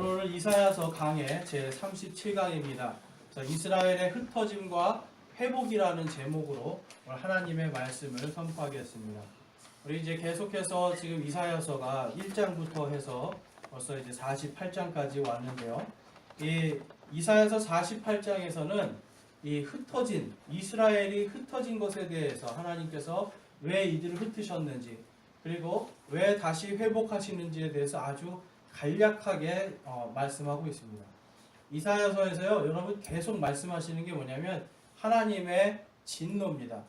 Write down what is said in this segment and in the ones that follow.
오늘 이사야서 강의 제 37강입니다. 이스라엘의 흩어짐과 회복이라는 제목으로 오늘 하나님의 말씀을 선포하겠습니다. 우리 이제 계속해서 지금 이사야서가 1장부터 해서 벌써 이제 48장까지 왔는데요. 이 이사야서 48장에서는 이 흩어진 이스라엘이 흩어진 것에 대해서 하나님께서 왜 이들을 흩으셨는지 그리고 왜 다시 회복하시는지에 대해서 아주 간략하게 말씀하고 있습니다. 이사야서에서요, 여러분 계속 말씀하시는 게 뭐냐면 하나님의 진노입니다.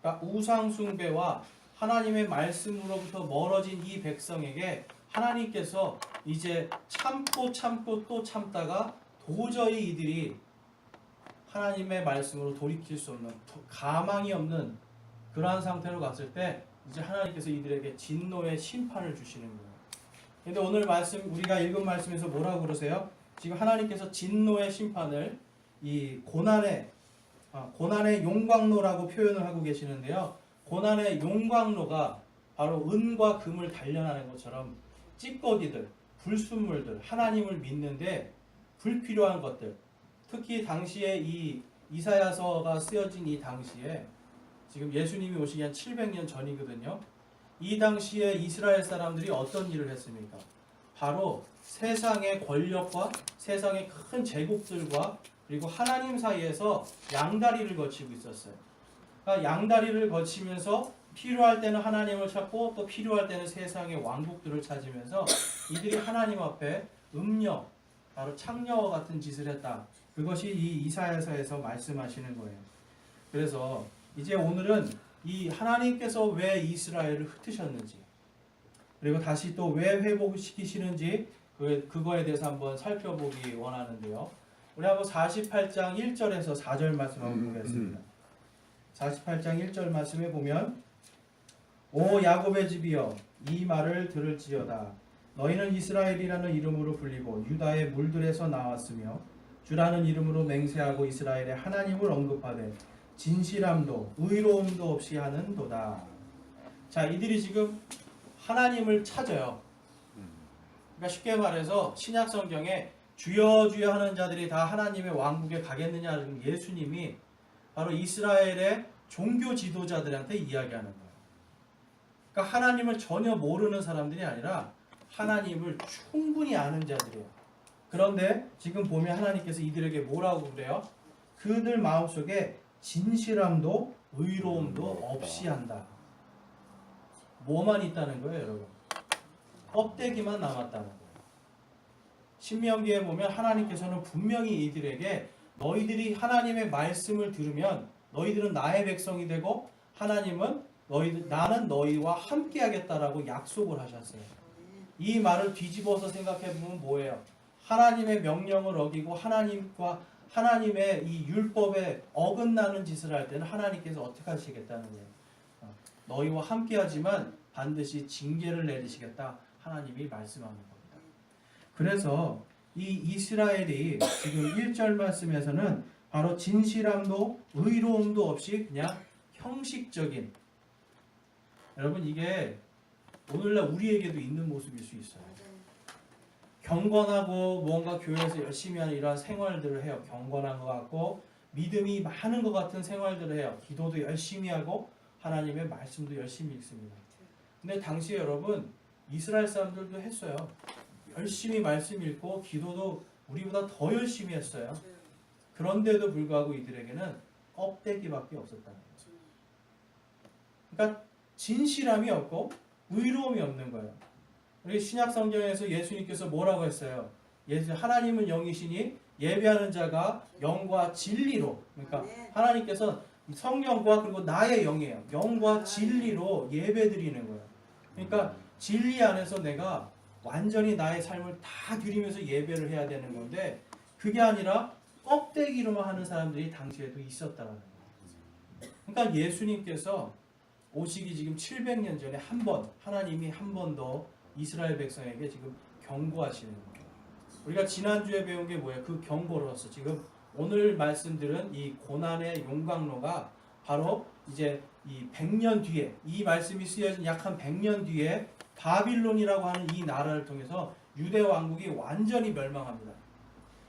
그러니까 우상 숭배와 하나님의 말씀으로부터 멀어진 이 백성에게 하나님께서 이제 참고 또 참다가 도저히 이들이 하나님의 말씀으로 돌이킬 수 없는 가망이 없는 그러한 상태로 갔을 때 이제 하나님께서 이들에게 진노의 심판을 주시는 거예요. 근데 오늘 말씀 우리가 읽은 말씀에서 뭐라고 그러세요? 지금 하나님께서 진노의 심판을 이 고난의 용광로라고 표현을 하고 계시는데요. 고난의 용광로가 바로 은과 금을 단련하는 것처럼 찌꺼기들, 불순물들, 하나님을 믿는데 불필요한 것들, 특히 당시에 이 이사야서가 쓰여진 이 당시에 지금 예수님이 오시기 한 700년 전이거든요. 이 당시에 이스라엘 사람들이 어떤 일을 했습니까? 바로 세상의 권력과 세상의 큰 제국들과 그리고 하나님 사이에서 양다리를 거치고 있었어요. 그러니까 양다리를 거치면서 필요할 때는 하나님을 찾고 또 필요할 때는 세상의 왕국들을 찾으면서 이들이 하나님 앞에 음녀, 바로 창녀와 같은 짓을 했다. 그것이 이 이사야서에서 말씀하시는 거예요. 그래서 이제 오늘은 이 하나님께서 왜 이스라엘을 흩으셨는지 그리고 다시 또 왜 회복시키시는지 그거에 대해서 한번 살펴보기 원하는데요. 우리 한번 48장 1절에서 4절 말씀 한번 보겠습니다. 48장 1절 말씀에 보면 오 야곱의 집이여 이 말을 들을지어다. 너희는 이스라엘이라는 이름으로 불리고 유다의 물들에서 나왔으며 주라는 이름으로 맹세하고 이스라엘의 하나님을 언급하되 진실함도 의로움도 없이 하는도다. 자, 이들이 지금 하나님을 찾아요. 그러니까 쉽게 말해서 신약 성경에 주여 주여 하는 자들이 다 하나님의 왕국에 가겠느냐는 예수님이 바로 이스라엘의 종교 지도자들한테 이야기하는 거예요. 그러니까 하나님을 전혀 모르는 사람들이 아니라 하나님을 충분히 아는 자들이에요. 그런데 지금 보면 하나님께서 이들에게 뭐라고 그래요? 그들 마음속에 진실함도 의로움도 없이 한다. 뭐만 있다는 거예요, 여러분? 껍데기만 남았다는 거예요. 신명기에 보면 하나님께서는 분명히 이들에게 너희들이 하나님의 말씀을 들으면 너희들은 나의 백성이 되고 하나님은 나는 너희와 함께 하겠다라고 약속을 하셨어요. 이 말을 뒤집어서 생각해 보면 뭐예요? 하나님의 명령을 어기고 하나님의 이 율법에 어긋나는 짓을 할 때는 하나님께서 어떻게 하시겠다는 거예요? 너희와 함께 하지만 반드시 징계를 내리시겠다. 하나님이 말씀하는 겁니다. 그래서 이 이스라엘이 지금 1절 말씀에서는 바로 진실함도 의로움도 없이 그냥 형식적인, 여러분 이게 오늘날 우리에게도 있는 모습일 수 있어요. 경건하고 뭔가 교회에서 열심히 하는 이러한 생활들을 해요. 경건한 것 같고 믿음이 많은 것 같은 생활들을 해요. 기도도 열심히 하고 하나님의 말씀도 열심히 읽습니다. 근데 당시에 여러분 이스라엘 사람들도 했어요. 열심히 말씀 읽고 기도도 우리보다 더 열심히 했어요. 그런데도 불구하고 이들에게는 껍데기밖에 없었다는 거죠. 그러니까 진실함이 없고 의로움이 없는 거예요. 우리 신약 성경에서 예수님께서 뭐라고 했어요? 하나님은 영이시니 예배하는 자가 영과 진리로, 그러니까 하나님께서 성령과 그리고 나의 영이에요. 영과 진리로 예배드리는 거예요. 그러니까 진리 안에서 내가 완전히 나의 삶을 다 드리면서 예배를 해야 되는 건데 그게 아니라 껍데기로만 하는 사람들이 당시에도 있었다는 거예요. 그러니까 예수님께서 오시기 지금 700년 전에 하나님이 한 번 더 이스라엘 백성에게 지금 경고하시는 거예요. 우리가 지난주에 배운 게 뭐예요? 그 경고로서 지금 오늘 말씀들은 이 고난의 용광로가 바로 이제 이 100년 뒤에 이 말씀이 쓰여진 약 한 100년 뒤에 바빌론이라고 하는 이 나라를 통해서 유대 왕국이 완전히 멸망합니다.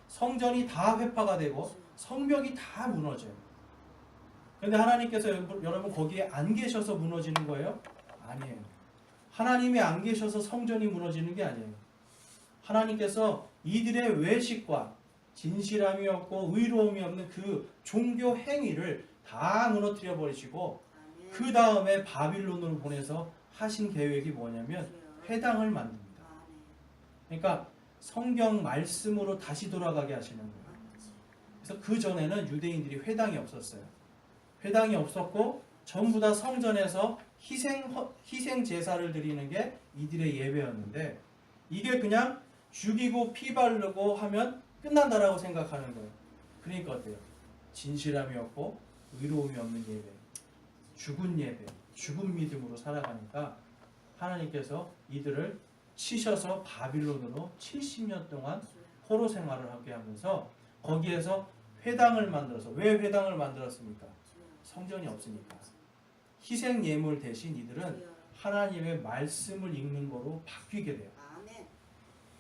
성전이 다 회파가 되고 성벽이 다 무너져요. 그런데 하나님께서 여러분 거기에 안 계셔서 무너지는 거예요? 아니에요. 하나님이 안 계셔서 성전이 무너지는 게 아니에요. 하나님께서 이들의 외식과 진실함이 없고 의로움이 없는 그 종교 행위를 다 무너뜨려 버리시고 그 다음에 바빌론으로 보내서 하신 계획이 뭐냐면 회당을 만듭니다. 그러니까 성경 말씀으로 다시 돌아가게 하시는 거예요. 그래서 그 전에는 유대인들이 회당이 없었어요. 회당이 없었고 전부 다 성전에서 희생 제사를 드리는 게 이들의 예배였는데 이게 그냥 죽이고 피 바르고 하면 끝난다라고 생각하는 거예요. 그러니까 어때요? 진실함이 없고 의로움이 없는 예배, 죽은 예배, 죽은 믿음으로 살아가니까 하나님께서 이들을 치셔서 바빌론으로 70년 동안 포로 생활을 하게 하면서 거기에서 회당을 만들어서, 왜 회당을 만들었습니까? 성전이 없으니까. 희생 예물 대신 이들은 하나님의 말씀을 읽는 거로 바뀌게 돼요.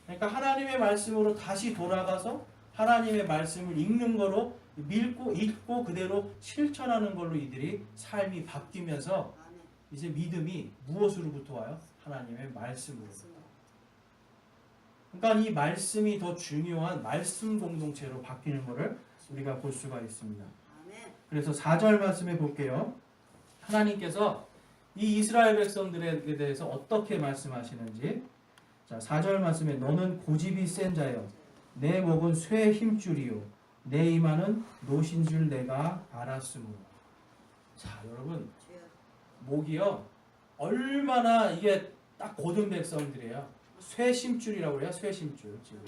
그러니까 하나님의 말씀으로 다시 돌아가서 하나님의 말씀을 읽는 거로 읽고 그대로 실천하는 걸로 이들이 삶이 바뀌면서 이제 믿음이 무엇으로부터 와요? 하나님의 말씀으로부터. 그러니까 이 말씀이 더 중요한 말씀 공동체로 바뀌는 것을 우리가 볼 수가 있습니다. 그래서 4절 말씀해 볼게요. 하나님께서 이 이스라엘 백성들에 대해서 어떻게 말씀하시는지. 자, 4절 말씀에 너는 고집이 센 자여 내 목은 쇠의 힘줄이요 내 이마는 노신 줄 내가 알았으므로. 자, 여러분 목이요 얼마나 이게 딱 고든 백성들이에요. 쇠심줄이라고 해요. 쇠심줄. 지금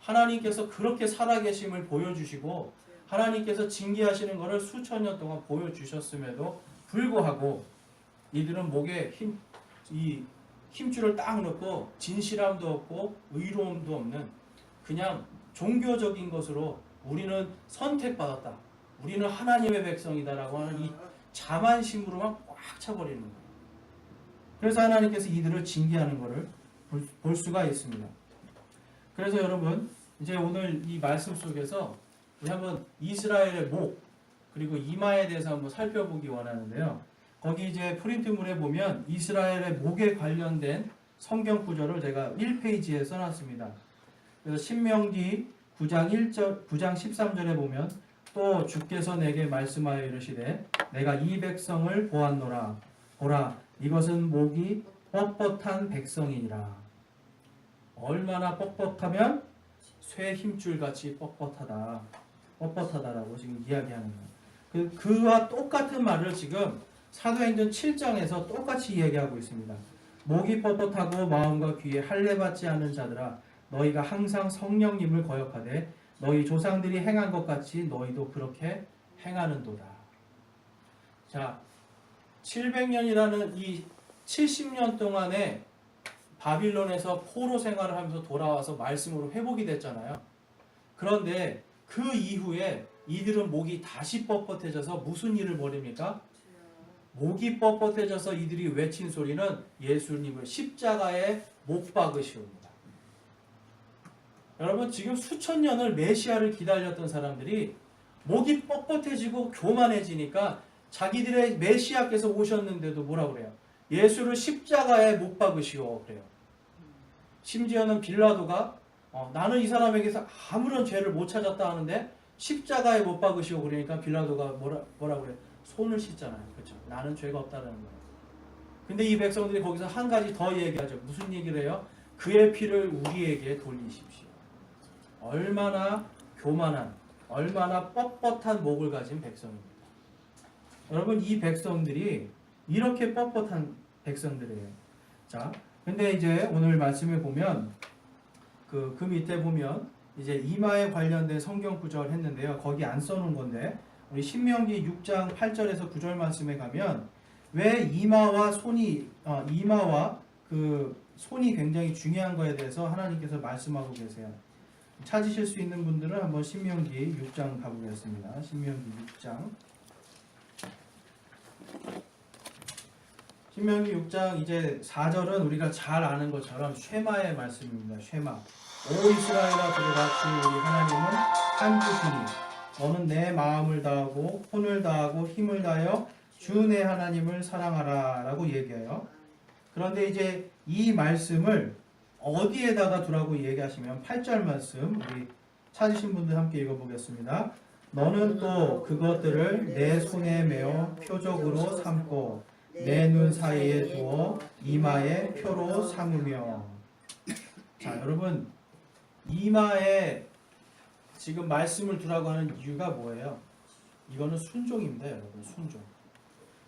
하나님께서 그렇게 살아계심을 보여주시고 하나님께서 징계하시는 것을 수천 년 동안 보여주셨음에도 불구하고 이들은 목에 이 힘줄을 딱 넣고 진실함도 없고 의로움도 없는 그냥 종교적인 것으로 우리는 선택받았다, 우리는 하나님의 백성이다라고 하는 이 자만심으로만 꽉 차버리는 거예요. 그래서 하나님께서 이들을 징계하는 것을 볼 수가 있습니다. 그래서 여러분 이제 오늘 이 말씀 속에서 우리 한번 이스라엘의 목 그리고 이마에 대해서 한번 살펴보기 원하는데요. 거기 이제 프린트물에 보면 이스라엘의 목에 관련된 성경 구절을 제가 1페이지에 써놨습니다. 그래서 신명기 9장 13절에 보면 또 주께서 내게 말씀하여 이르시되 내가 이 백성을 보았노라. 보라 이것은 목이 뻣뻣한 백성이니라. 얼마나 뻣뻣하면 쇠 힘줄같이 뻣뻣하다라고 지금 이야기하는 거예요. 그와 똑같은 말을 지금 사도행전 7장에서 똑같이 이야기하고 있습니다. 목이 뻣뻣하고 마음과 귀에 할례받지 않은 자들아 너희가 항상 성령님을 거역하되 너희 조상들이 행한 것 같이 너희도 그렇게 행하는도다. 자, 700년이라는 이 70년 동안에 바빌론에서 포로 생활을 하면서 돌아와서 말씀으로 회복이 됐잖아요. 그런데 그 이후에 이들은 목이 다시 뻣뻣해져서 무슨 일을 벌입니까? 목이 뻣뻣해져서 이들이 외친 소리는 예수님을 십자가에 못 박으시옵니다. 여러분 지금 수천 년을 메시아를 기다렸던 사람들이 목이 뻣뻣해지고 교만해지니까 자기들의 메시아께서 오셨는데도 뭐라 그래요? 예수를 십자가에 못 박으시오 그래요. 심지어는 빌라도가 나는 이 사람에게서 아무런 죄를 못 찾았다 하는데 십자가에 못 박으시오 그러니까 빌라도가 뭐라 그래요? 손을 씻잖아요. 그렇죠? 나는 죄가 없다는 거예요. 근데 이 백성들이 거기서 한 가지 더 얘기하죠. 무슨 얘기를 해요? 그의 피를 우리에게 돌리십시오. 얼마나 교만한, 얼마나 뻣뻣한 목을 가진 백성입니다. 여러분 이 백성들이 이렇게 뻣뻣한 백성들이에요. 자, 근데 이제 오늘 말씀에 보면 그 밑에 보면 이제 이마에 관련된 성경 구절 했는데요. 거기 안 써놓은 건데 우리 신명기 6장 8절에서 9절 말씀에 가면 왜 이마와 그 손이 굉장히 중요한 거에 대해서 하나님께서 말씀하고 계세요. 찾으실 수 있는 분들은 한번 신명기 6장 가보겠습니다. 신명기 6장 신명기 6장 이제 4절은 우리가 잘 아는 것처럼 쉐마의 말씀입니다. 쉐마. 오 이스라엘아 들으라 주 우리 하나님은 한 주시니 너는 내 마음을 다하고 혼을 다하고 힘을 다하여 주 내 하나님을 사랑하라 라고 얘기해요. 그런데 이제 이 말씀을 어디에다가 두라고 얘기하시면 8절 말씀 우리 찾으신 분들 함께 읽어보겠습니다. 너는 또 그것들을 내 손에 메어 표적으로 삼고 내 눈 사이에 두어 이마에 표로 삼으며. 자, 여러분 이마에 지금 말씀을 두라고 하는 이유가 뭐예요? 이거는 순종입니다, 여러분. 순종.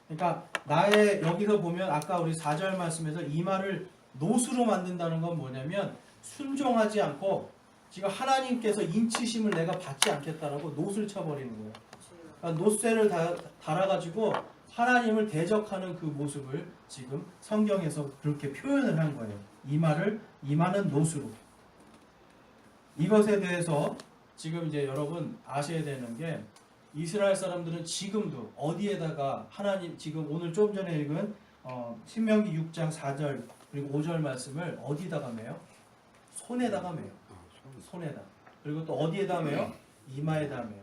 그러니까 나의 여기서 보면 아까 우리 4절 말씀에서 이마를 노수로 만든다는 건 뭐냐면 순종하지 않고 지금 하나님께서 인치심을 내가 받지 않겠다라고 노수를 쳐버리는 거예요. 그러니까 노쇠를 달아가지고 하나님을 대적하는 그 모습을 지금 성경에서 그렇게 표현을 한 거예요. 이마는 노수로. 이것에 대해서 지금 이제 여러분 아셔야 되는 게 이스라엘 사람들은 지금도 어디에다가 하나님 지금 오늘 좀 전에 읽은 신명기 6장 4절 그리고 5절 말씀을 어디다가 매요? 손에다가 매요. 손에다. 그리고 또 어디에다 매요? 이마에다 매요.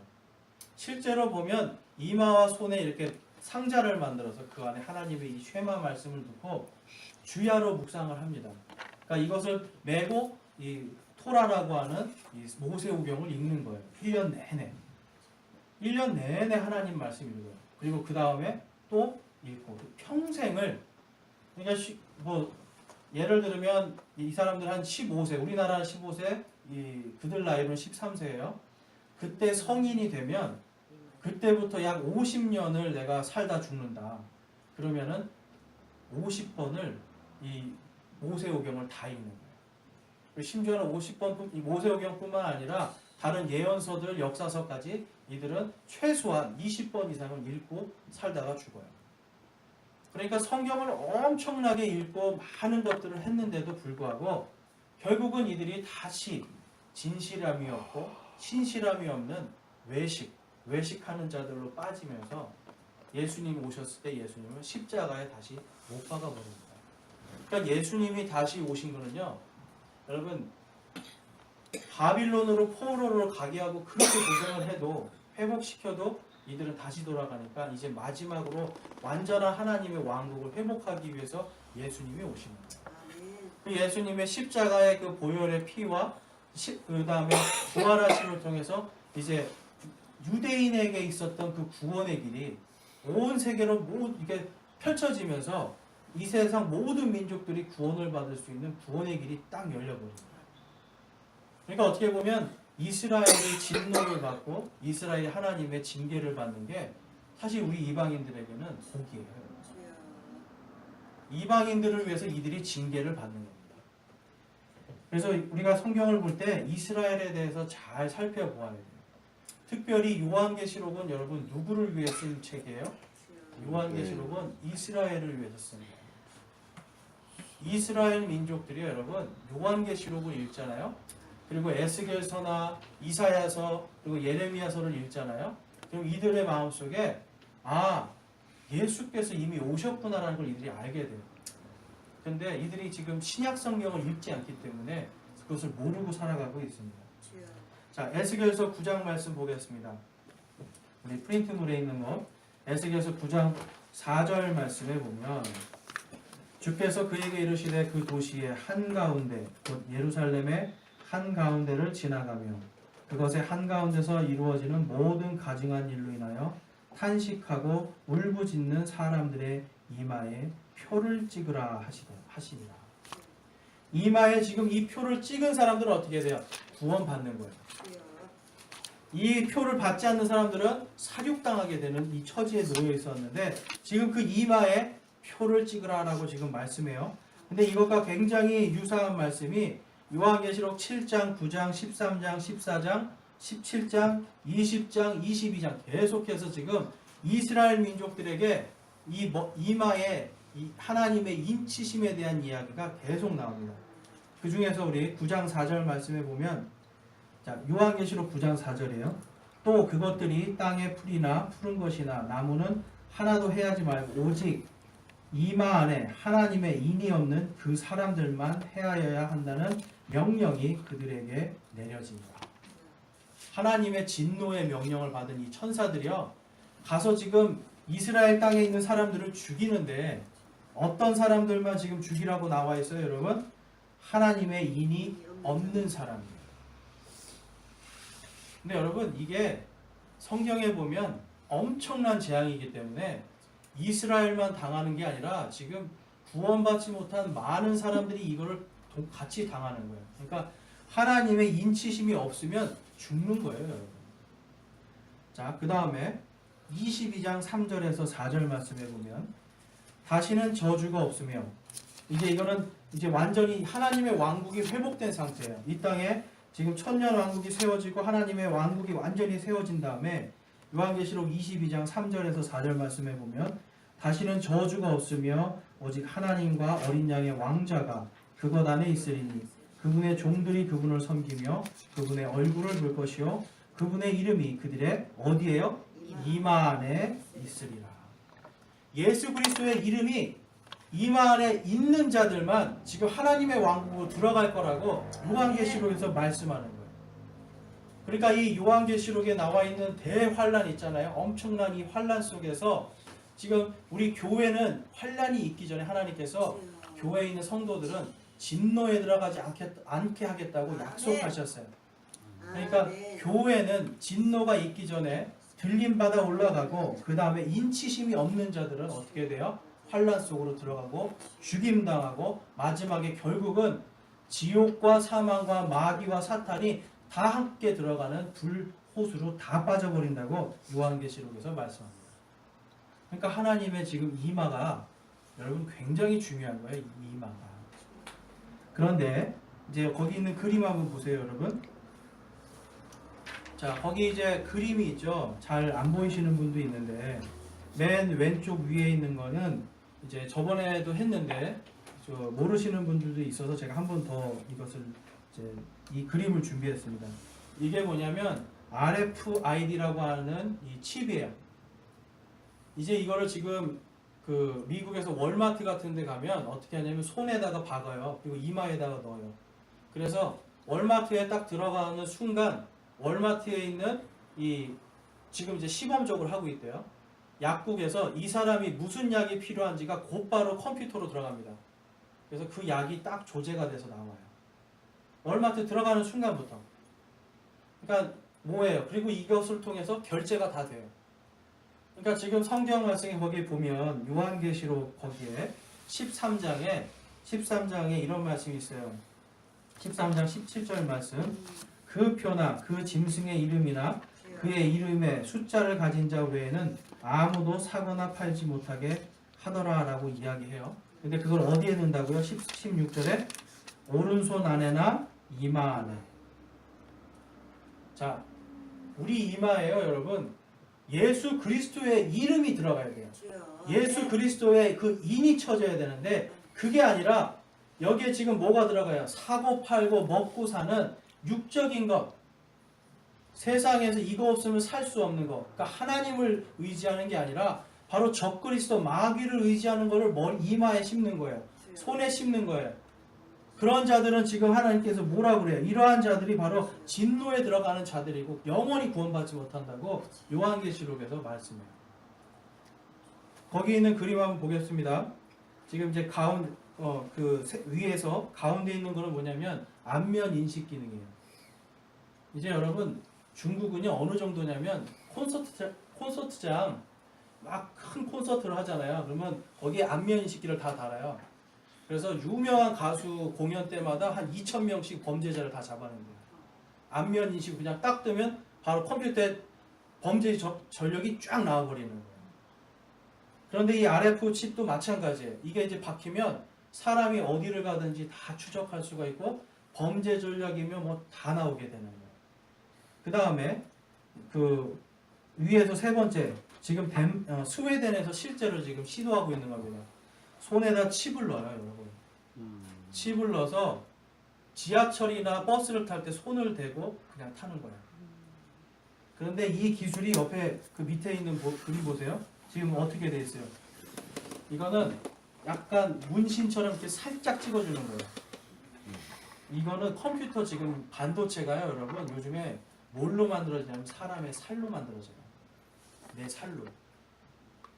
실제로 보면 이마와 손에 이렇게 상자를 만들어서 그 안에 하나님의 이 쉐마 말씀을 넣고 주야로 묵상을 합니다. 그러니까 이것을 메고 이 토라라고 하는 이 모세오경을 읽는 거예요. 1년 내내. 1년 내내 하나님 말씀 읽어요. 그리고 그 다음에 또 읽고 평생을 그러니까 뭐 예를 들면 이 사람들 한 15세, 우리나라는 15세, 그들 나이로는 13세예요. 그때 성인이 되면 그때부터 약 50년을 내가 살다 죽는다. 그러면은 50번을 이 모세오경을 다 읽는 거예요. 심지어는 50번 모세오경뿐만 아니라 다른 예언서들, 역사서까지 이들은 최소한 20번 이상을 읽고 살다가 죽어요. 그러니까 성경을 엄청나게 읽고 많은 것들을 했는데도 불구하고 결국은 이들이 다시 진실함이 없고 신실함이 없는 외식하는 자들로 빠지면서 예수님이 오셨을 때 예수님은 십자가에 다시 못 박아버립니다. 그러니까 예수님이 다시 오신 거는요, 여러분 바빌론으로 포로로 가게 하고 그렇게 고생을 해도 회복시켜도 이들은 다시 돌아가니까 이제 마지막으로 완전한 하나님의 왕국을 회복하기 위해서 예수님이 오신 거예요. 그 예수님의 십자가의 그 보혈의 피와 그 다음에 부활하심을 통해서 이제 유대인에게 있었던 그 구원의 길이 온 세계로 모두 이게 펼쳐지면서 이 세상 모든 민족들이 구원을 받을 수 있는 구원의 길이 딱 열려버립니다. 그러니까 어떻게 보면 이스라엘이 진노를 받고 이스라엘 하나님의 징계를 받는 게 사실 우리 이방인들에게는 복이에요. 이방인들을 위해서 이들이 징계를 받는 겁니다. 그래서 우리가 성경을 볼 때 이스라엘에 대해서 잘 살펴보아야 돼요. 특별히 요한계시록은 여러분 누구를 위해 쓴 책이에요? 요한계시록은 이스라엘을 위해서 씁니다. 이스라엘 민족들이 여러분 요한계시록을 읽잖아요. 그리고 에스겔서나 이사야서 그리고 예레미야서를 읽잖아요. 그럼 이들의 마음속에 예수께서 이미 오셨구나라는 걸 이들이 알게 돼요. 근데 이들이 지금 신약 성경을 읽지 않기 때문에 그것을 모르고 살아가고 있습니다. 자, 에스겔서 9장 말씀 보겠습니다. 우리 프린트물에 있는 거 에스겔서 9장 4절 말씀에 보면 주께서 그에게 이르시되 그 도시의 한가운데 곧 예루살렘의 한가운데를 지나가며 그것의 한가운데서 이루어지는 모든 가증한 일로 인하여 탄식하고 울부짖는 사람들의 이마에 표를 찍으라 하시니라. 이마에 지금 이 표를 찍은 사람들은 어떻게 돼요? 구원받는 거예요. 이 표를 받지 않는 사람들은 사륙당하게 되는 이 처지에 놓여 있었는데 지금 그 이마에 표를 찍으라라고 지금 말씀해요. 근데 이것과 굉장히 유사한 말씀이 요한계시록 7장, 9장, 13장, 14장, 17장, 20장, 22장 계속해서 지금 이스라엘 민족들에게 이 이마에 이 하나님의 인치심에 대한 이야기가 계속 나옵니다. 그 중에서 우리 9장 4절 말씀에 보면 자, 요한계시록 9장 4절이에요. 또 그것들이 땅의 풀이나 푸른 것이나 나무는 하나도 해하지 말고 오직 이마 안에 하나님의 인이 없는 그 사람들만 해하여야 한다는 명령이 그들에게 내려집니다. 하나님의 진노의 명령을 받은 이 천사들이요, 가서 지금 이스라엘 땅에 있는 사람들을 죽이는데 어떤 사람들만 지금 죽이라고 나와 있어요, 여러분? 하나님의 인이 없는 사람들. 근데 여러분, 이게 성경에 보면 엄청난 재앙이기 때문에 이스라엘만 당하는 게 아니라 지금 구원받지 못한 많은 사람들이 이거를 같이 당하는 거예요. 그러니까 하나님의 인치심이 없으면 죽는 거예요, 여러분. 자, 그 다음에 22장 3절에서 4절 말씀해 보면 다시는 저주가 없으며, 이제 이거는 이제 완전히 하나님의 왕국이 회복된 상태예요. 이 땅에 지금 천년 왕국이 세워지고 하나님의 왕국이 완전히 세워진 다음에 요한계시록 22장 3절에서 4절 말씀해 보면 다시는 저주가 없으며 오직 하나님과 어린 양의 왕자가 그것 안에 있으리니 그분의 종들이 그분을 섬기며 그분의 얼굴을 볼 것이요 그분의 이름이 그들의 어디에요? 이마 안에 있으리라. 예수 그리스도의 이름이 이마 안에 있는 자들만 지금 하나님의 왕국으로 들어갈 거라고 요한계시록에서 말씀하는 거예요. 그러니까 이 요한계시록에 나와 있는 대환란 있잖아요. 엄청난 이 환란 속에서 지금 우리 교회는 환란이 있기 전에 하나님께서 교회에 있는 성도들은 진노에 들어가지 않게 하겠다고 약속하셨어요. 그러니까 교회는 진노가 있기 전에 들림받아 올라가고 그 다음에 인치심이 없는 자들은 어떻게 돼요? 환란 속으로 들어가고 죽임당하고 마지막에 결국은 지옥과 사망과 마귀와 사탄이 다 함께 들어가는 불호수로 다 빠져버린다고 요한계시록에서 말씀합니다. 그러니까 하나님의 지금 이마가 여러분 굉장히 중요한 거예요. 이 이마가. 그런데 이제 거기 있는 그림 한번 보세요, 여러분. 자, 거기 이제 그림이 있죠. 잘 안 보이시는 분도 있는데 맨 왼쪽 위에 있는 거는 이제 저번에도 했는데 모르시는 분들도 있어서 제가 한 번 더 이것을 이제 이 그림을 준비했습니다. 이게 뭐냐면 RFID라고 하는 이 칩이에요. 이제 이거를 지금 그 미국에서 월마트 같은 데 가면 어떻게 하냐면 손에다가 박아요. 그리고 이마에다가 넣어요. 그래서 월마트에 딱 들어가는 순간 월마트에 있는 이 지금 이제 시범적으로 하고 있대요. 약국에서 이 사람이 무슨 약이 필요한지가 곧바로 컴퓨터로 들어갑니다. 그래서 그 약이 딱 조제가 돼서 나와요. 월마트 들어가는 순간부터. 그러니까 뭐예요? 그리고 이것을 통해서 결제가 다 돼요. 그러니까 지금 성경 말씀에 거기에 보면 요한계시록 거기에 13장에 이런 말씀이 있어요. 13장 17절 말씀. 그 표나 그 짐승의 이름이나 그의 이름의 숫자를 가진 자 외에는 아무도 사거나 팔지 못하게 하더라라고 이야기해요. 근데 그걸 어디에 넣는다고요? 16절에 오른손 안에나 이마 안에. 자, 우리 이마에요, 여러분. 예수 그리스도의 이름이 들어가야 돼요. 예수 그리스도의 그 인이 쳐져야 되는데 그게 아니라 여기에 지금 뭐가 들어가요? 사고 팔고 먹고 사는 육적인 것, 세상에서 이거 없으면 살 수 없는 것. 그러니까 하나님을 의지하는 게 아니라 바로 적그리스도 마귀를 의지하는 거를 이마에 심는 거예요. 손에 심는 거예요. 그런 자들은 지금 하나님께서 뭐라고 그래요? 이러한 자들이 바로 진노에 들어가는 자들이고 영원히 구원받지 못한다고 요한계시록에서 말씀해요. 거기 있는 그림 한번 보겠습니다. 지금 이제 위에서 가운데 있는 거는 뭐냐면 안면 인식 기능이에요. 이제 여러분 중국은요 어느 정도냐면 콘서트장 막 큰 콘서트를 하잖아요. 그러면 거기에 안면 인식기를 다 달아요. 그래서 유명한 가수 공연 때마다 한 2,000명씩 범죄자를 다 잡아낸 거예요. 안면 인식 그냥 딱 뜨면 바로 컴퓨터에 범죄 전력이 쫙 나와버리는 거예요. 그런데 이 RF 칩도 마찬가지예요. 이게 이제 박히면 사람이 어디를 가든지 다 추적할 수가 있고 범죄 전략이면 뭐 다 나오게 되는 거예요. 그 다음에 그 위에서 세 번째 지금 스웨덴에서 실제로 지금 시도하고 있는 겁니다. 손에다 칩을 넣어요, 여러분. 칩을 넣어서 지하철이나 버스를 탈 때 손을 대고 그냥 타는 거예요. 그런데 이 기술이 옆에 그 밑에 있는 그림 보세요. 지금 어떻게 돼 있어요? 이거는 약간 문신처럼 이렇게 살짝 찍어주는 거예요. 이거는 컴퓨터 지금 반도체가요, 여러분. 요즘에 뭘로 만들어지냐면 사람의 살로 만들어져요. 내 살로.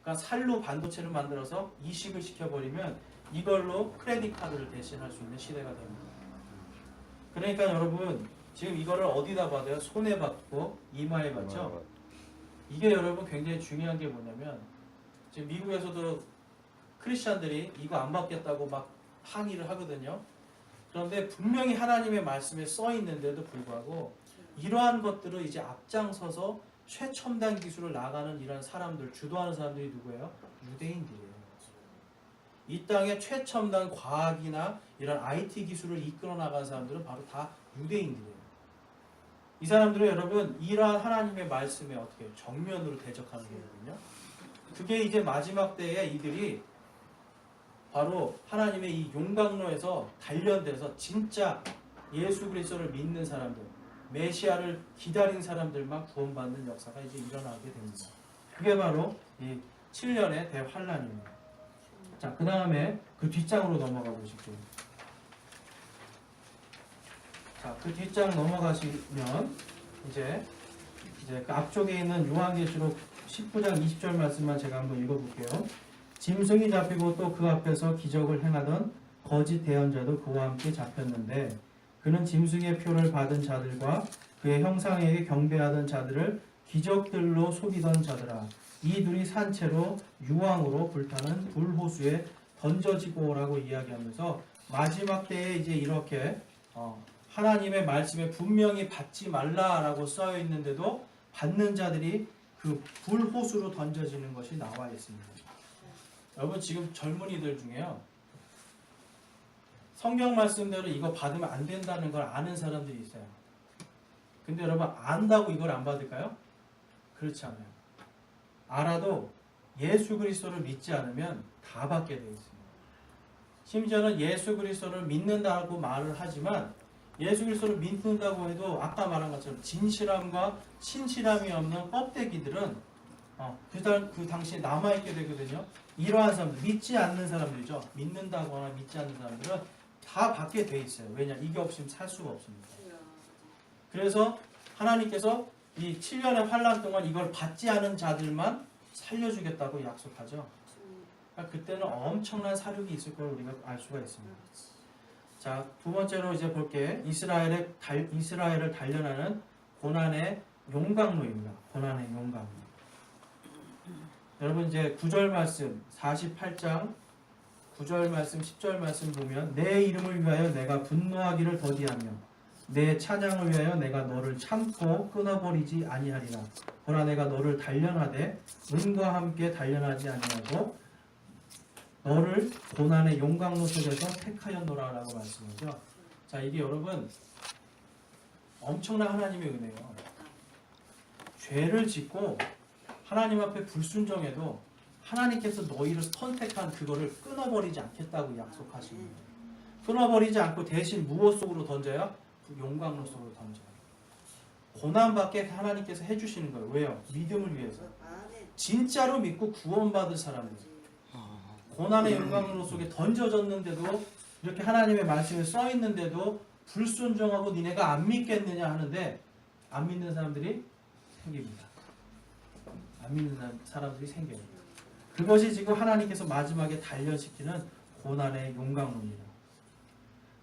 그러니까 살로 반도체를 만들어서 이식을 시켜버리면 이걸로 크레딧 카드를 대신할 수 있는 시대가 됩니다. 그러니까 여러분 지금 이거를 어디다 받아요? 손에 받고 이마에 받죠? 이게 여러분 굉장히 중요한 게 뭐냐면 지금 미국에서도 크리스찬들이 이거 안 받겠다고 막 항의를 하거든요. 그런데 분명히 하나님의 말씀에 써 있는데도 불구하고 이러한 것들을 이제 앞장서서 최첨단 기술을 나가는 이런 사람들, 주도하는 사람들이 누구예요? 유대인들이에요. 이 땅의 최첨단 과학이나 이런 IT 기술을 이끌어 나가는 사람들은 바로 다 유대인들이에요. 이 사람들은 여러분 이러한 하나님의 말씀에 어떻게 정면으로 대적하는 거거든요. 그게 이제 마지막 때에 이들이 바로 하나님의 이 용광로에서 단련돼서 진짜 예수 그리스도를 믿는 사람들, 메시아를 기다린 사람들만 구원받는 역사가 이제 일어나게 됩니다. 그게 바로 이 7년의 대환란입니다. 자, 그 다음에 그 뒷장으로 넘어가 보실게요. 자, 그 뒷장 넘어가시면 이제 그 앞쪽에 있는 요한계시록 19장 20절 말씀만 제가 한번 읽어볼게요. 짐승이 잡히고 또 그 앞에서 기적을 행하던 거짓 대언자도 그와 함께 잡혔는데 그는 짐승의 표를 받은 자들과 그의 형상에게 경배하던 자들을 기적들로 속이던 자들아 이 둘이 산채로 유황으로 불타는 불호수에 던져지고라고 이야기하면서 마지막 때에 이제 이렇게 하나님의 말씀에 분명히 받지 말라라고 써 있는데도 받는 자들이 그 불호수로 던져지는 것이 나와 있습니다. 여러분 지금 젊은이들 중에요. 성경 말씀대로 이거 받으면 안 된다는 걸 아는 사람들이 있어요. 근데 여러분 안다고 이걸 안 받을까요? 그렇지 않아요. 알아도 예수 그리스도를 믿지 않으면 다 받게 되어 있습니다. 심지어는 예수 그리스도를 믿는다고 말을 하지만 예수 그리스도를 믿는다고 해도 아까 말한 것처럼 진실함과 신실함이 없는 껍데기들은 그 당시에 남아있게 되거든요. 이러한 사람들, 믿지 않는 사람들이죠. 믿는다거나 믿지 않는 사람들은 다 받게 돼 있어요. 왜냐? 이게 없으면 살 수가 없습니다. 그래서 하나님께서 이 7년의 환란 동안 이걸 받지 않은 자들만 살려주겠다고 약속하죠. 그러니까 그때는 엄청난 사륙이 있을 걸 우리가 알 수가 있습니다. 자, 두 번째로 이제 볼게. 이스라엘을 단련하는 고난의 용광로입니다. 고난의 용광로. 여러분 이제 9절 말씀 48장 9절 말씀 10절 말씀 보면 내 이름을 위하여 내가 분노하기를 더디하며 내 찬양을 위하여 내가 너를 참고 끊어버리지 아니하리라. 보라 내가 너를 단련하되 은과 함께 단련하지 아니하고 너를 고난의 용광로 속에서 택하였노라라고 말씀하죠. 자, 이게 여러분 엄청난 하나님의 은혜예요. 죄를 짓고 하나님 앞에 불순종해도 하나님께서 너희를 선택한 그거를 끊어버리지 않겠다고 약속하십니다. 끊어버리지 않고 대신 무엇 속으로 던져요? 그 용광로 속으로 던져요. 고난받게 하나님께서 해주시는 거예요. 왜요? 믿음을 위해서. 진짜로 믿고 구원받을 사람들. 고난의 용광로 속에 던져졌는데도 이렇게 하나님의 말씀에 써 있는데도 불순종하고 니네가 안 믿겠느냐 하는데 안 믿는 사람들이 생깁니다. 안 믿는 사람들이 생겨요. 그것이 지금 하나님께서 마지막에 단련시키는 고난의 용광로입니다.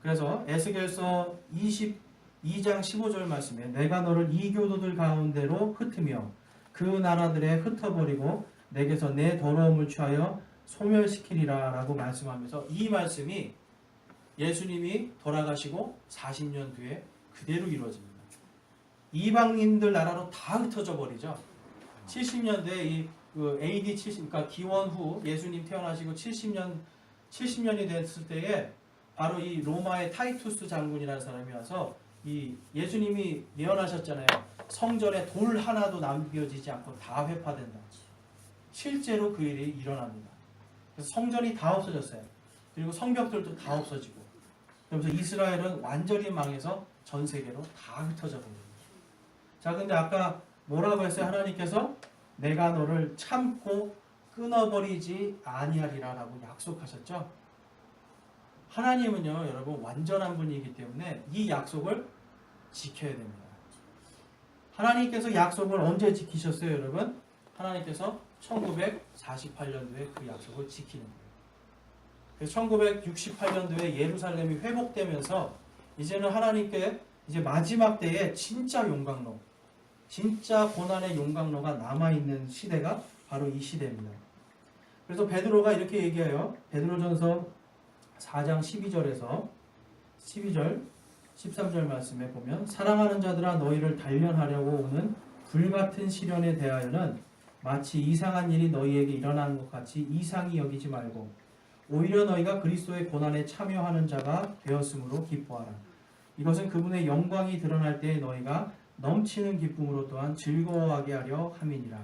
그래서 에스겔서 22장 15절 말씀에 내가 너를 이교도들 가운데로 흩으며 그 나라들에 흩어버리고 내게서 내 더러움을 취하여 소멸시키리라 라고 말씀하면서 이 말씀이 예수님이 돌아가시고 40년 뒤에 그대로 이루어집니다. 이방인들 나라로 다 흩어져 버리죠. 70년대 이 AD 70, 그러니까 기원 후 예수님 태어나시고 70년이 됐을 때에 바로 이 로마의 타이투스 장군이라는 사람이 와서 이 예수님이 예언하셨잖아요. 성전에 돌 하나도 남겨지지 않고 다 회파된다. 실제로 그 일이 일어납니다. 그래서 성전이 다 없어졌어요. 그리고 성벽들도 다 없어지고 그러면서 이스라엘은 완전히 망해서 전 세계로 다 흩어져 버립니다. 자, 근데 아까 뭐라고 했어요? 하나님께서 내가 너를 참고 끊어버리지 아니하리라라고 약속하셨죠. 하나님은요, 여러분 완전한 분이기 때문에 이 약속을 지켜야 됩니다. 하나님께서 약속을 언제 지키셨어요, 여러분? 하나님께서 1948년도에 그 약속을 지키는 거예요. 그래서 1968년도에 예루살렘이 회복되면서 이제는 하나님께 이제 마지막 때에 진짜 용광로, 진짜 고난의 용광로가 남아있는 시대가 바로 이 시대입니다. 그래서 베드로가 이렇게 얘기해요. 베드로전서 4장 12절에서 12절 13절 말씀에 보면 사랑하는 자들아 너희를 단련하려고 오는 불같은 시련에 대하여는 마치 이상한 일이 너희에게 일어나는 것 같이 이상히 여기지 말고 오히려 너희가 그리스도의 고난에 참여하는 자가 되었으므로 기뻐하라. 이것은 그분의 영광이 드러날 때에 너희가 넘치는 기쁨으로 또한 즐거워하게 하려 함이니라.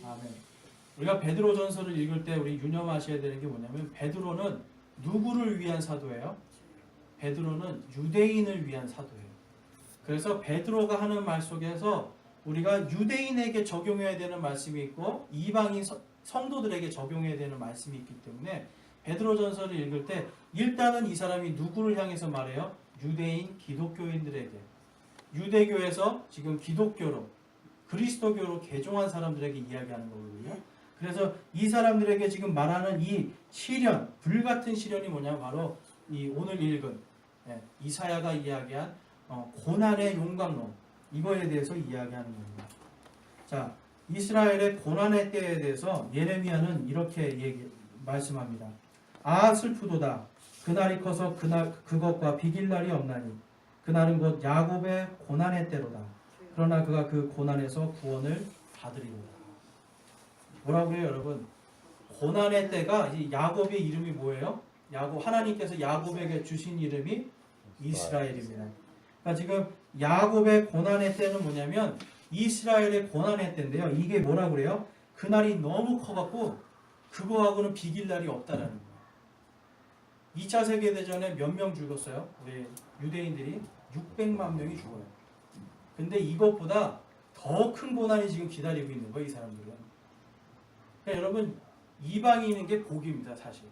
아멘. 우리가 베드로전서를 읽을 때 우리 유념하셔야 되는 게 뭐냐면 베드로는 누구를 위한 사도예요? 베드로는 유대인을 위한 사도예요. 그래서 베드로가 하는 말 속에서 우리가 유대인에게 적용해야 되는 말씀이 있고 이방인 성도들에게 적용해야 되는 말씀이 있기 때문에 베드로전서를 읽을 때 일단은 이 사람이 누구를 향해서 말해요? 유대인 기독교인들에게, 유대교에서 지금 기독교로 그리스도교로 개종한 사람들에게 이야기하는 거거든요. 그래서 이 사람들에게 지금 말하는 이 시련, 불같은 시련이 뭐냐, 바로 이 오늘 읽은 이사야가 이야기한 고난의 용광로, 이거에 대해서 이야기하는 겁니다. 자, 이스라엘의 고난의 때에 대해서 예레미야는 이렇게 말씀합니다. 아 슬프도다. 그날이 커서 그것과 비길 날이 없나니 그날은 곧 야곱의 고난의 때로다. 그러나 그가 그 고난에서 구원을 받으리로다. 뭐라고 해요, 여러분? 고난의 때가 이 야곱의 이름이 뭐예요? 하나님께서 야곱에게 주신 이름이 이스라엘입니다. 그러니까 지금 야곱의 고난의 때는 뭐냐면 이스라엘의 고난의 때인데요. 이게 뭐라고 그래요? 그날이 너무 커갖고 그거하고는 비길 날이 없다라는 거예요. 2차 세계대전에 몇 명 죽었어요? 우리 유대인들이 600만 명이 죽어요. 근데 이것보다 더 큰 고난이 지금 기다리고 있는 거예요, 이 사람들은. 그러니까 여러분, 이방인인 게 복입니다, 사실.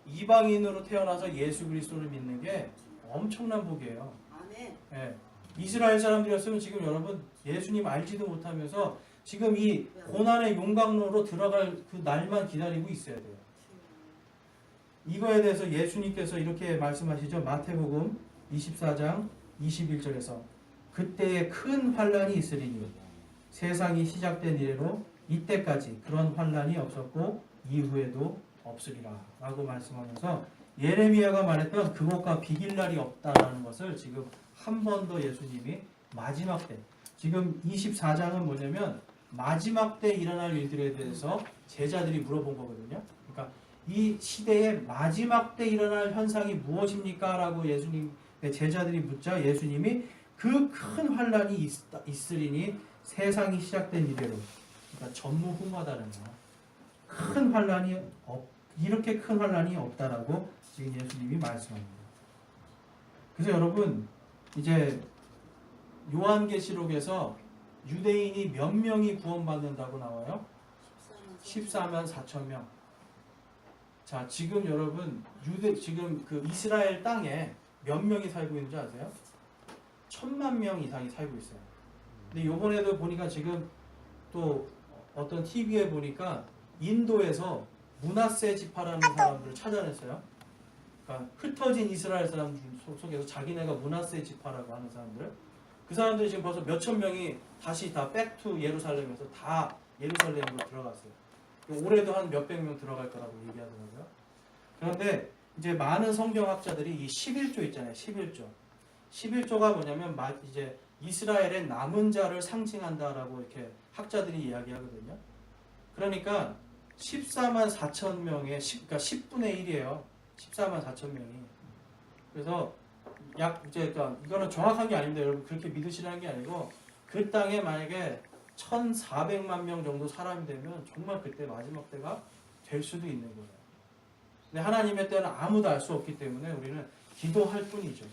이방인으로 태어나서 예수 그리스도를 믿는 게 엄청난 복이에요. 네. 이스라엘 사람들이었으면 지금 여러분 예수님 알지도 못하면서 지금 이 고난의 용광로로 들어갈 그 날만 기다리고 있어야 돼요. 이거에 대해서 예수님께서 이렇게 말씀하시죠. 마태복음 24장 21절에서 그때에 큰 환란이 있으리니 세상이 시작된 이래로 이때까지 그런 환란이 없었고 이후에도 없으리라 라고 말씀하면서 예레미야가 말했던 그것과 비길 날이 없다라는 것을 지금 한 번 더 예수님이 마지막 때, 지금 24장은 뭐냐면 마지막 때 일어날 일들에 대해서 제자들이 물어본 거거든요. 그러니까 이 시대의 마지막 때 일어날 현상이 무엇입니까? 라고 예수님의 제자들이 묻자 예수님이 그 큰 환란이 있으리니 세상이 시작된 이래로, 그러니까 전무후무하다는 거야. 큰 환란이 이렇게 큰 환란이 없다라고 지금 예수님이 말씀합니다. 그래서 여러분 이제 요한계시록에서 유대인이 몇 명이 구원받는다고 나와요? 14만 4천 명. 자, 지금 여러분 지금 그 이스라엘 땅에 몇 명이 살고 있는지 아세요? 1,000만 명 이상이 살고 있어요. 근데 요번에도 보니까 지금 또 어떤 TV에 보니까 인도에서 문하세 지파라는 사람들을 찾아냈어요. 그러니까 흩어진 이스라엘 사람들 속에서 자기네가 문하세 지파라고 하는 사람들, 그 사람들이 지금 벌써 몇천 명이 다시 다 백투 예루살렘에서 다 예루살렘으로 들어갔어요. 올해도 한 몇백 명 들어갈 거라고 얘기하더라고요. 그런데 이제 많은 성경학자들이 이 11조 있잖아요. 11조가 뭐냐면 이제 이스라엘의 남은 자를 상징한다라고 이렇게 학자들이 이야기하거든요. 그러니까 14만 4천 명의 그러니까 10분의 1이에요. 14만 4천 명이. 그래서 그러니까 이거는 정확한 게 아닙니다. 여러분 그렇게 믿으시라는 게 아니고 그 땅에 만약에 1,400만 명 정도 사람이 되면 정말 그때 마지막 때가 될 수도 있는 거예요. 근데 하나님의 때는 아무도 알 수 없기 때문에 우리는 기도할 뿐이죠.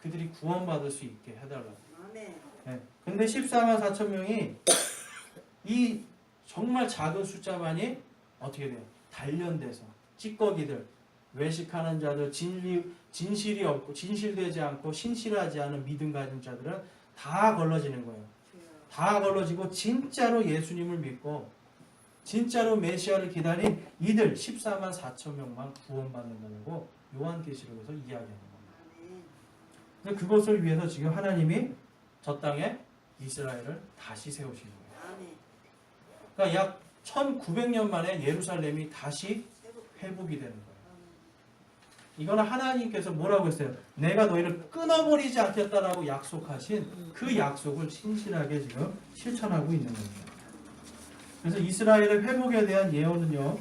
그들이 구원받을 수 있게 해달라고. 네. 근데 14만 4천 명이 이 정말 작은 숫자만이 어떻게 돼요? 단련돼서 찌꺼기들, 외식하는 자들, 진실이 없고 진실되지 않고 신실하지 않은 믿음 가진 자들은 다 걸러지는 거예요. 다 걸러지고 진짜로 예수님을 믿고 진짜로 메시아를 기다린 이들 14만 4천 명만 구원받는다고 요한계시록에서 이야기하는 겁니다. 그래서 그것을 위해서 지금 하나님이 저 땅에 이스라엘을 다시 세우신 거예요. 그러니까 약 1900년 만에 예루살렘이 다시 회복이 되는 거예요. 이거는 하나님께서 뭐라고 했어요? 내가 너희를 끊어버리지 않겠다라고 약속하신 그 약속을 신실하게 지금 실천하고 있는 겁니다. 그래서 이스라엘의 회복에 대한 예언은요,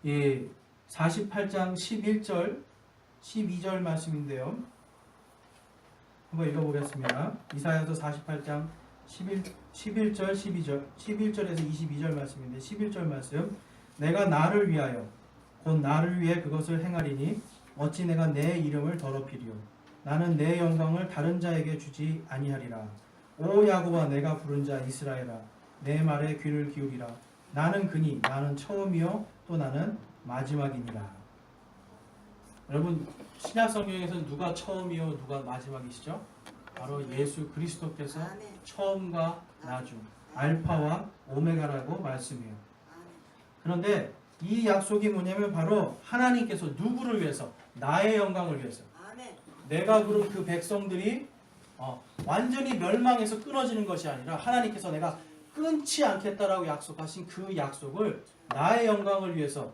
이 48장 11절, 12절 말씀인데요. 한번 읽어보겠습니다. 이사야서 48장 11절, 12절, 11절에서 22절 말씀인데 11절 말씀. 내가 나를 위하여 곧 나를 위해 그것을 행하리니 어찌 내가 내 이름을 더럽히리요. 나는 내 영광을 다른 자에게 주지 아니하리라. 오 야곱아 내가 부른 자 이스라엘아 내 말에 귀를 기울이라. 나는 그니 나는 처음이요 또 나는 마지막이니라. 여러분 신약 성경에서는 누가 처음이요 누가 마지막이시죠? 바로 예수 그리스도께서 처음과 나중 알파와 오메가라고 말씀해요. 그런데 이 약속이 뭐냐면 바로 하나님께서 누구를 위해서? 나의 영광을 위해서. 내가 부른 그 백성들이 완전히 멸망해서 끊어지는 것이 아니라 하나님께서 내가 끊지 않겠다라고 약속하신 그 약속을 나의 영광을 위해서.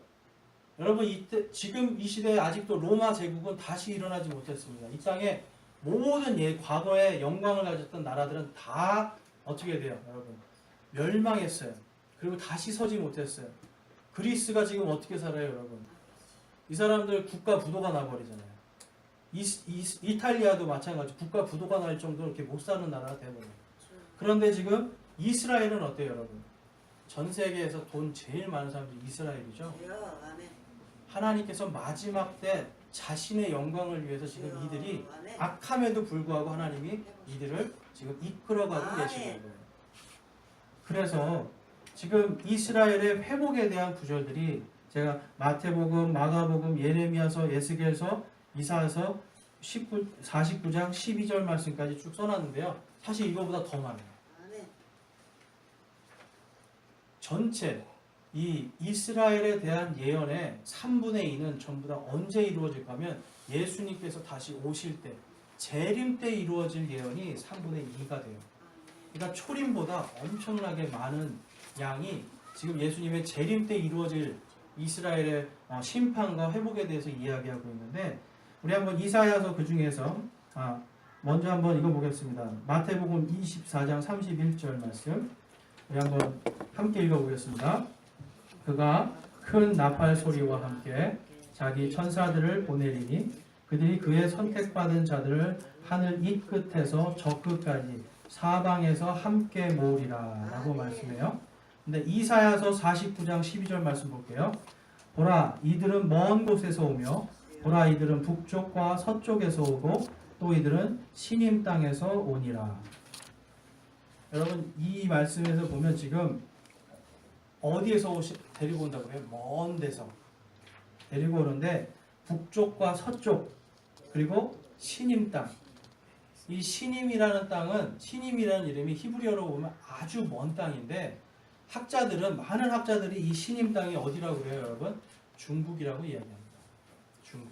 여러분 이때 지금 이 시대에 아직도 로마 제국은 다시 일어나지 못했습니다. 이 땅에 모든 과거에 영광을 가졌던 나라들은 다 어떻게 돼요? 여러분 멸망했어요. 그리고 다시 서지 못했어요. 그리스가 지금 어떻게 살아요, 여러분? 이 사람들 국가 부도가 나버리잖아요. 이탈리아도 마찬가지. 국가 부도가 날 정도로 이렇게 못 사는 나라가 돼버려요. 그런데 지금 이스라엘은 어때요, 여러분? 전 세계에서 돈 제일 많은 사람들이 이스라엘이죠. 하나님께서 마지막 때 자신의 영광을 위해서 지금 이들이 악함에도 불구하고 하나님이 이들을 지금 이끌어가고 계시는 거예요. 그래서 지금 이스라엘의 회복에 대한 구절들이 제가 마태복음, 마가복음, 예레미야서, 에스겔서, 이사야서 49장 12절 말씀까지 쭉 써놨는데요. 사실 이거보다 더 많아요. 전체 이 이스라엘에 대한 예언의 3분의 2는 전부 다 언제 이루어질까 하면 예수님께서 다시 오실 때 재림 때 이루어질 예언이 3분의 2가 돼요. 그러니까 초림보다 엄청나게 많은 양이 지금 예수님의 재림 때 이루어질 이스라엘의 심판과 회복에 대해서 이야기하고 있는데 우리 한번 이사야서 그 중에서 먼저 한번 읽어보겠습니다. 마태복음 24장 31절 말씀 우리 한번 함께 읽어보겠습니다. 그가 큰 나팔 소리와 함께 자기 천사들을 보내리니 그들이 그의 선택받은 자들을 하늘 이 끝에서 저 끝까지 사방에서 함께 모으리라 라고 말씀해요. 근데 이사야서 49장 12절 말씀 볼게요. 보라 이들은 먼 곳에서 오며 보라 이들은 북쪽과 서쪽에서 오고 또 이들은 시님 땅에서 오니라. 여러분 이 말씀에서 보면 지금 어디에서 데리고 온다고 해요? 먼 데서 데리고 오는데 북쪽과 서쪽 그리고 시님 땅. 이 시님이라는 땅은 시님이라는 이름이 히브리어로 보면 아주 먼 땅인데 많은 학자들이 이 시님 땅이 어디라고 그래요, 여러분? 중국이라고 이야기합니다. 중국.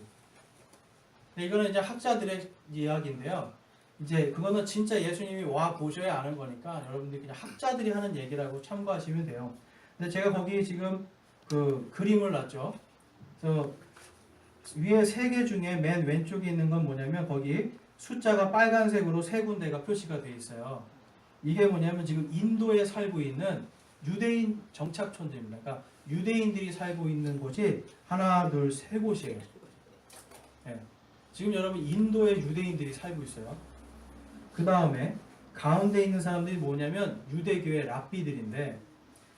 이거는 이제 학자들의 이야기인데요. 이제 그거는 진짜 예수님이 와 보셔야 아는 거니까 여러분들이 그냥 학자들이 하는 얘기라고 참고하시면 돼요. 근데 제가 거기 지금 그 그림을 놨죠. 그래서 위에 3개 중에 맨 왼쪽에 있는 건 뭐냐면 거기 숫자가 빨간색으로 3군데가 표시가 되어 있어요. 이게 뭐냐면 지금 인도에 살고 있는 유대인 정착촌들입니다. 그러니까 유대인들이 살고 있는 곳이 하나, 둘, 3곳이에요. 네. 지금 여러분 인도에 유대인들이 살고 있어요. 그 다음에 가운데 있는 사람들이 뭐냐면 유대교의 랍비들인데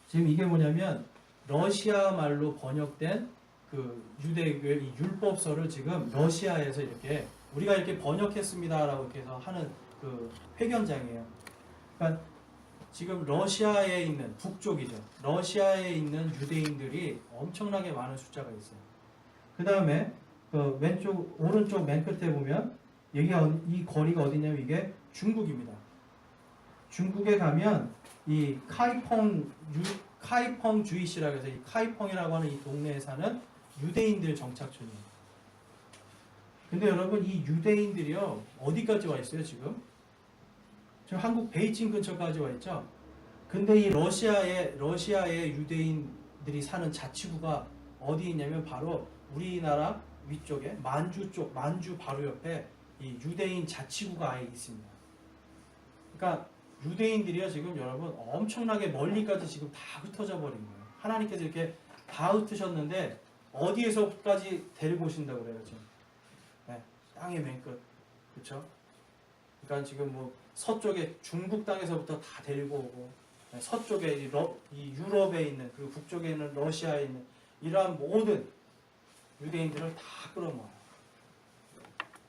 지금 이게 뭐냐면 러시아 말로 번역된 그 유대교의 이 율법서를 지금 러시아에서 이렇게 우리가 이렇게 번역했습니다라고 이렇게 해서 하는 그 회견장이에요. 그러니까 지금 러시아에 있는 북쪽이죠. 러시아에 있는 유대인들이 엄청나게 많은 숫자가 있어요. 그 다음에 그 왼쪽 오른쪽 맨 끝에 보면 여기가 이 거리가 어디냐면 이게 중국입니다. 중국에 가면 이 카이펑 주이시라고 해서 이 카이펑이라고 하는 이 동네에 사는 유대인들 정착촌이에요. 근데 여러분 이 유대인들이요 어디까지 와 있어요 지금? 지금 한국 베이징 근처까지 와 있죠. 근데 이 러시아의 유대인들이 사는 자치구가 어디 있냐면 바로 우리나라 위쪽에 만주 바로 옆에 이 유대인 자치구가 아예 있습니다. 그러니까 유대인들이요 지금 여러분 엄청나게 멀리까지 지금 다 흩어져 버린 거예요. 하나님께서 이렇게 다 흩으셨는데 어디에서까지 데리고 오신다고 그래요 지금? 네, 땅의 맨 끝, 그렇죠? 그러니까 지금 뭐 서쪽에 중국 땅에서부터 다 데리고 오고 서쪽에 이 유럽에 있는 그리고 북쪽에 있는 러시아에 있는 이러한 모든 유대인들을 다 끌어모아요.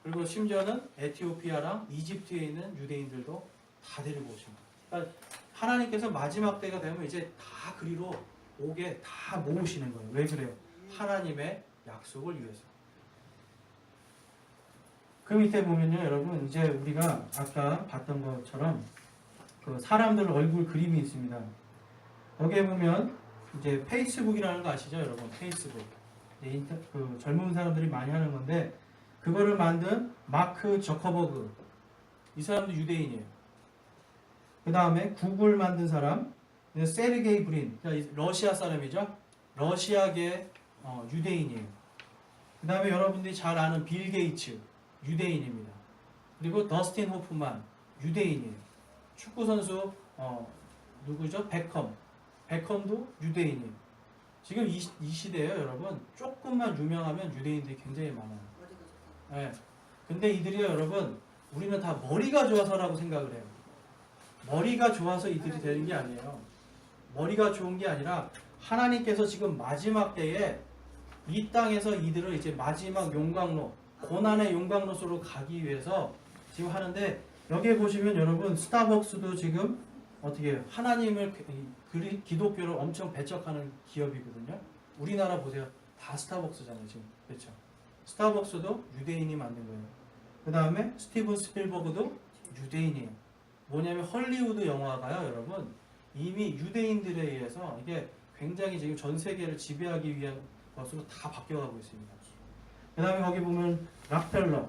그리고 심지어는 에티오피아랑 이집트에 있는 유대인들도 다 데리고 오십니다. 그러니까 하나님께서 마지막 때가 되면 이제 다 그리로 오게 다 모으시는 거예요. 왜 그래요? 하나님의 약속을 위해서. 그 밑에 보면요, 여러분 이제 우리가 아까 봤던 것처럼 그 사람들 얼굴 그림이 있습니다. 여기에 보면 이제 페이스북이라는 거 아시죠, 여러분? 페이스북. 그 젊은 사람들이 많이 하는 건데 그거를 만든 마크 저커버그 이 사람도 유대인이에요. 그 다음에 구글 만든 사람 세르게이 브린 러시아 사람이죠. 러시아계 유대인이에요. 그 다음에 여러분들이 잘 아는 빌 게이츠 유대인입니다. 그리고 더스틴 호프만 유대인이에요. 축구선수 누구죠? 베컴도 유대인이에요. 지금 이 시대에요, 여러분. 조금만 유명하면 유대인들이 굉장히 많아요. 네. 근데 이들이요, 여러분, 우리는 다 머리가 좋아서라고 생각을 해요. 머리가 좋아서 이들이 되는 게 아니에요. 머리가 좋은 게 아니라 하나님께서 지금 마지막 때에 이 땅에서 이들을 이제 마지막 용광로, 고난의 용광로소로 가기 위해서 지금 하는데 여기에 보시면 여러분 스타벅스도 지금 어떻게 하나님을 기독교를 엄청 배척하는 기업이거든요. 우리나라 보세요. 다 스타벅스잖아요. 지금. 그렇죠. 스타벅스도 유대인이 만든 거예요. 그 다음에 스티븐 스필버그도 유대인이에요. 뭐냐면 헐리우드 영화가요, 여러분 이미 유대인들에 의해서 이게 굉장히 지금 전 세계를 지배하기 위한 것으로 다 바뀌어가고 있습니다. 그 다음에 거기 보면 락펠러.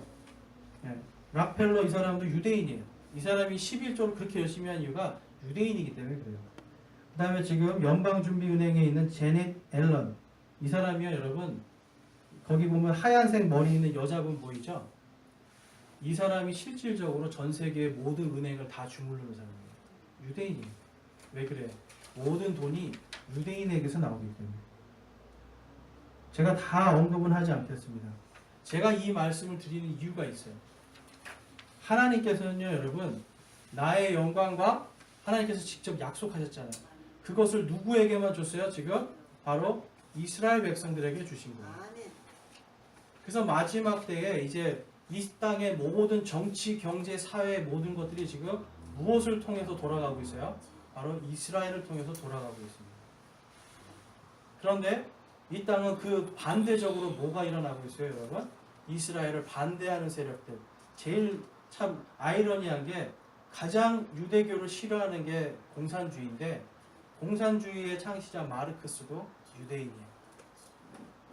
네. 락펠러 이 사람도 유대인이에요. 이 사람이 11조를 그렇게 열심히 한 이유가 유대인이기 때문에 그래요. 그 다음에 지금 연방준비은행에 있는 제넷 앨런. 이 사람이요, 여러분. 거기 보면 하얀색 머리 있는 여자분 보이죠? 이 사람이 실질적으로 전 세계의 모든 은행을 다 주물르는 사람이에요. 유대인이에요. 왜 그래요? 모든 돈이 유대인에게서 나오기 때문에. 제가 다 언급은 하지 않겠습니다. 제가 이 말씀을 드리는 이유가 있어요. 하나님께서는요, 여러분, 나의 영광과 하나님께서 직접 약속하셨잖아요. 그것을 누구에게만 줬어요? 지금 바로 이스라엘 백성들에게 주신 거예요. 그래서 마지막 때에 이제 이 땅의 모든 정치, 경제, 사회 모든 것들이 지금 무엇을 통해서 돌아가고 있어요? 바로 이스라엘을 통해서 돌아가고 있습니다. 그런데 이 땅은 그 반대적으로 뭐가 일어나고 있어요, 여러분? 이스라엘을 반대하는 세력들. 제일 참 아이러니한 게 가장 유대교를 싫어하는 게 공산주의인데 공산주의의 창시자 마르크스도 유대인이에요.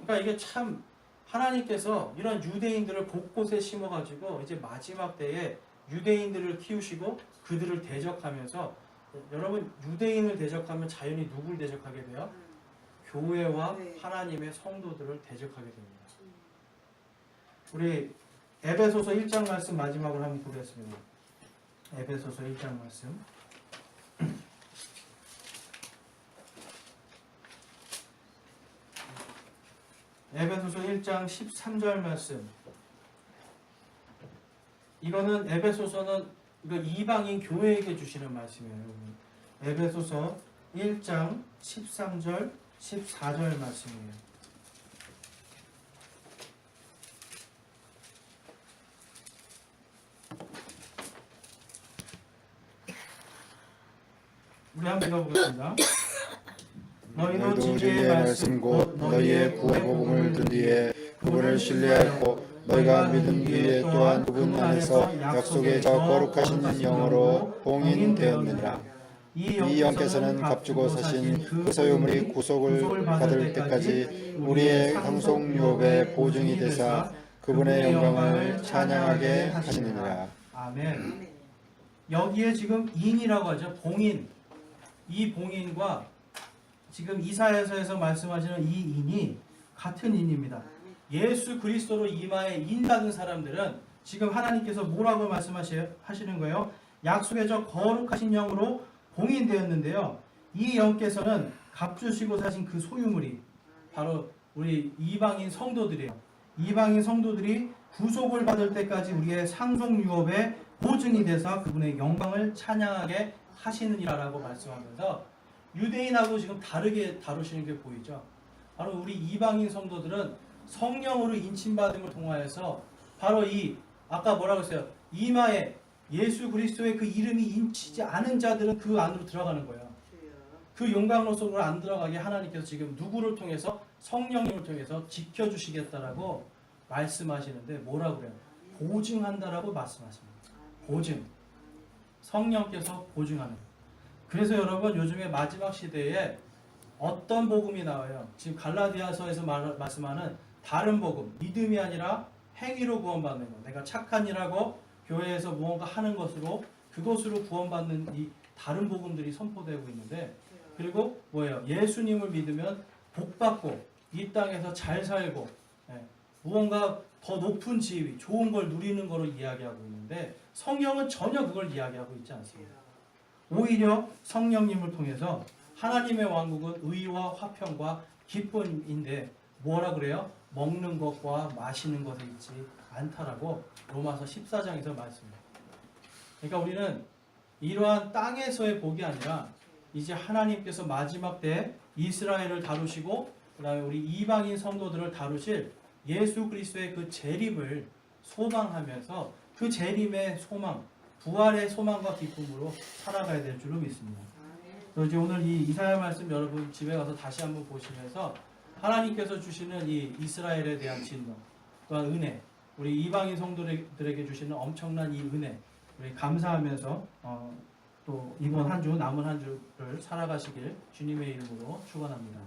그러니까 이게 참 하나님께서 이런 유대인들을 곳곳에 심어가지고 이제 마지막 때에 유대인들을 키우시고 그들을 대적하면서 여러분 유대인을 대적하면 자연히 누굴 대적하게 돼요? 교회와 하나님의 성도들을 대적하게 됩니다. 우리 에베소서 1장 말씀 마지막으로 한번 보겠습니다. 에베소서 1장 말씀. 에베소서 1장 13절 말씀. 이거는 에베소서는 이거 이방인 교회에게 주시는 말씀이에요. 에베소서 1장 13절 14절 말씀이에요. 우리 한번 읽어보겠습니다. 너희도 진리의 말씀 곧 너희의 구원 복음을 든 뒤에 그분을 신뢰하였고 너희가 믿은 뒤에 또한 그분 안에서 약속의 저 거룩하신 영으로 봉인되었느니라. 이 영께서는 값주고 사신 그 소유물이 구속을 받을 때까지 우리의 상속 유업의 보증이 되사 그분의 영광을 찬양하게 하시느니라. 아멘. 여기에 지금 인이라고 하죠. 봉인. 이 봉인과 지금 이사야서에서 말씀하시는 이 인이 같은 인입니다. 예수 그리스도로 이마에 인 받은 사람들은 지금 하나님께서 뭐라고 말씀하시는 거예요? 약속의 저 거룩하신 영으로 봉인되었는데요. 이 영께서는 값주시고 사신 그 소유물이 바로 우리 이방인 성도들이에요. 이방인 성도들이 구속을 받을 때까지 우리의 상속 유업의 보증이 돼서 그분의 영광을 찬양하게 하시느니라라고 말씀하면서 유대인하고 지금 다르게 다루시는 게 보이죠. 바로 우리 이방인 성도들은 성령으로 인침받음을 통하여서 바로 이 아까 뭐라고 했어요? 이마에 예수 그리스도의 그 이름이 인치지 않은 자들은 그 안으로 들어가는 거예요. 그 영광로 속으로 안 들어가게 하나님께서 지금 누구를 통해서 성령님을 통해서 지켜주시겠다라고 말씀하시는데 뭐라고 그래요? 보증한다라고 말씀하십니다. 보증. 성령께서 보증하는 거예요. 그래서 여러분 요즘에 마지막 시대에 어떤 복음이 나와요? 지금 갈라디아서에서 말씀하는 다른 복음, 믿음이 아니라 행위로 구원받는 것. 내가 착한 일하고 교회에서 무언가 하는 것으로 그것으로 구원받는 이 다른 복음들이 선포되고 있는데 그리고 뭐예요? 예수님을 믿으면 복받고 이 땅에서 잘 살고 무언가 더 높은 지위, 좋은 걸 누리는 거로 이야기하고 있는데 성령은 전혀 그걸 이야기하고 있지 않습니다. 오히려 성령님을 통해서 하나님의 왕국은 의와 화평과 기쁨인데 뭐라 그래요? 먹는 것과 마시는 것에 있지 않다라고 로마서 14장에서 말씀해요. 그러니까 우리는 이러한 땅에서의 복이 아니라 이제 하나님께서 마지막 때 이스라엘을 다루시고 그 다음에 우리 이방인 성도들을 다루실 예수 그리스도의 그 재림을 소망하면서 그 재림의 소망, 부활의 소망과 기쁨으로 살아가야 될 줄로 믿습니다. 그래서 오늘 이 이사야 말씀 여러분 집에 가서 다시 한번 보시면서 하나님께서 주시는 이 이스라엘에 대한 진노, 또한 은혜, 우리 이방인 성도들에게 주시는 엄청난 이 은혜, 우리 감사하면서 또 이번 한 주 남은 한 주를 살아가시길 주님의 이름으로 축원합니다.